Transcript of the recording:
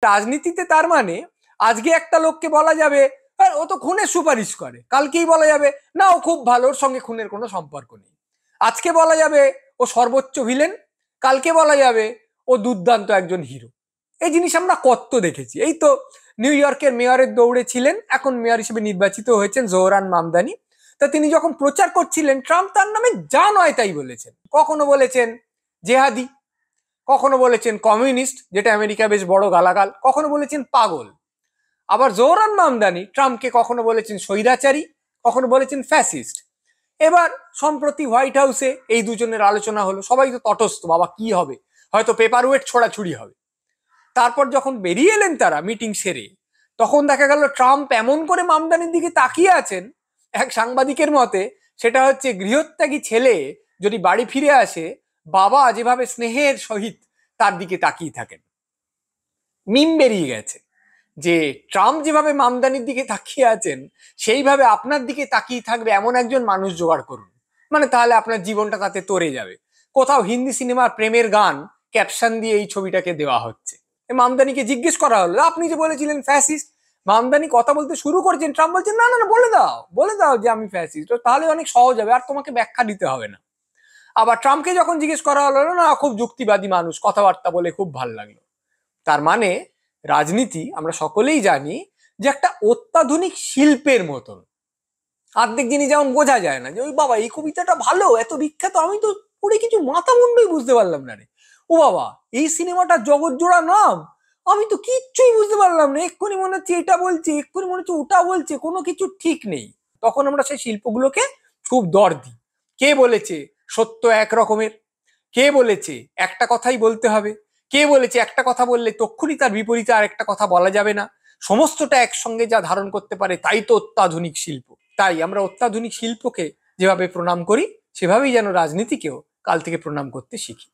রাজনীতিতে তার মানে আজকে একটা লোককে বলা যাবে ও তো খুনের সুপারিশ করে, কালকেই বলা যাবে না ও খুব ভালো, ওর সঙ্গে খুনের কোনো সম্পর্ক নেই। আজকে বলা যাবে ও সর্বোচ্চ ভিলেন, কালকে বলা যাবে ও দুর্দান্ত একজন হিরো। এই জিনিস আমরা কত দেখেছি। এই তো নিউ ইয়র্কের মেয়রের দৌড়ে ছিলেন, এখন মেয়র হিসেবে নির্বাচিত হয়েছেন জোহরান মামদানি। তা তিনি যখন প্রচার করছিলেন ট্রাম্প তার নামে যা নয় তাই বলেছেন। কখনো বলেছেন জেহাদি, কখনো বলেছেন কমিউনিস্ট, যেটা আমেরিকা বেশ বড় গালাগাল, কখনো বলেছেন পাগল। আবার জোহরান মামদানি ট্রাম্পকে কখনো বলেছেন স্বৈরাচারী, কখনো বলেছেন ফ্যাসিস্ট। এবার সম্প্রতি হোয়াইট হাউসে এই দুজনের আলোচনা হলো, সবাই তো তটস্থ, বাবা কি হবে, হয়তো পেপার ওয়েট ছোড়াছুড়ি হবে। তারপর যখন বেরিয়ে এলেন তারা মিটিং সেরে, তখন দেখা গেল ট্রাম্প এমন করে মামদানির দিকে তাকিয়ে আছেন এক সাংবাদিকের মতে, সেটা হচ্ছে গৃহত্যাগী ছেলে যদি বাড়ি ফিরে আসে বাবা যেভাবে স্নেহের সহিত তার দিকে তাকিয়ে থাকেন। মিম বেরিয়ে গেছে যে ট্রাম্প যেভাবে মামদানির দিকে তাকিয়ে আছেন সেইভাবে আপনার দিকে তাকিয়ে থাকবে এমন একজন মানুষ জোগাড় করুন, মানে তাহলে আপনার জীবনটা তাতে তরে যাবে। কোথাও হিন্দি সিনেমার প্রেমের গান ক্যাপশন দিয়ে এই ছবিটাকে দেওয়া হচ্ছে। মামদানিকে জিজ্ঞেস করা হলো আপনি যে বলেছিলেন ফ্যাসিস্ট, মামদানি কথা বলতে শুরু করেছেন, ট্রাম্প বলছেন না না না বলে দাও যে আমি ফ্যাসিস্ট, তাহলে অনেক সহজ হবে, আর তোমাকে ব্যাখ্যা দিতে হবে না। আবার ট্রাম্পকে যখন জিজ্ঞেস করা হলো না খুব যুক্তিবাদী মানুষ, কথাবার্তা বলে খুব ভালো লাগলো। তার মানে রাজনীতি আমরা সকলেই জানি যে একটা অত্যাধুনিক শিল্পের মতন। অর্ধেক জিনিস যেমন বোঝা যায় না, যে ওই বাবা এই কবিতাটা ভালো এত বিখ্যাত, আমি তো পড়ে কিছু মাথা মুন্ডই বুঝতে পারলাম না রে, ও বাবা এই সিনেমাটা জগৎ জোড়া নাম, আমি তো কিচ্ছুই বুঝতে পারলাম না, এক্ষুনি মনে হচ্ছে এটা বলছে, এক্ষুনি মনে হচ্ছে ওটা বলছে, কোনো কিছু ঠিক নেই। তখন আমরা সেই শিল্পগুলোকে খুব দর দিই। কে বলেছে সত্য এক রকমের, কে বলেছে একটা কথাই বলতে হবে, কে বলেছে একটা কথা বললে তক্ষুনি তার বিপরীতে আর একটা কথা বলা যাবে না, সমস্তটা একসঙ্গে যা ধারণ করতে পারে তাই তো অত্যাধুনিক শিল্প। তাই আমরা অত্যাধুনিক শিল্পকে যেভাবে প্রণাম করি সেভাবেই যেন রাজনীতিকেও কাল থেকে প্রণাম করতে শিখি।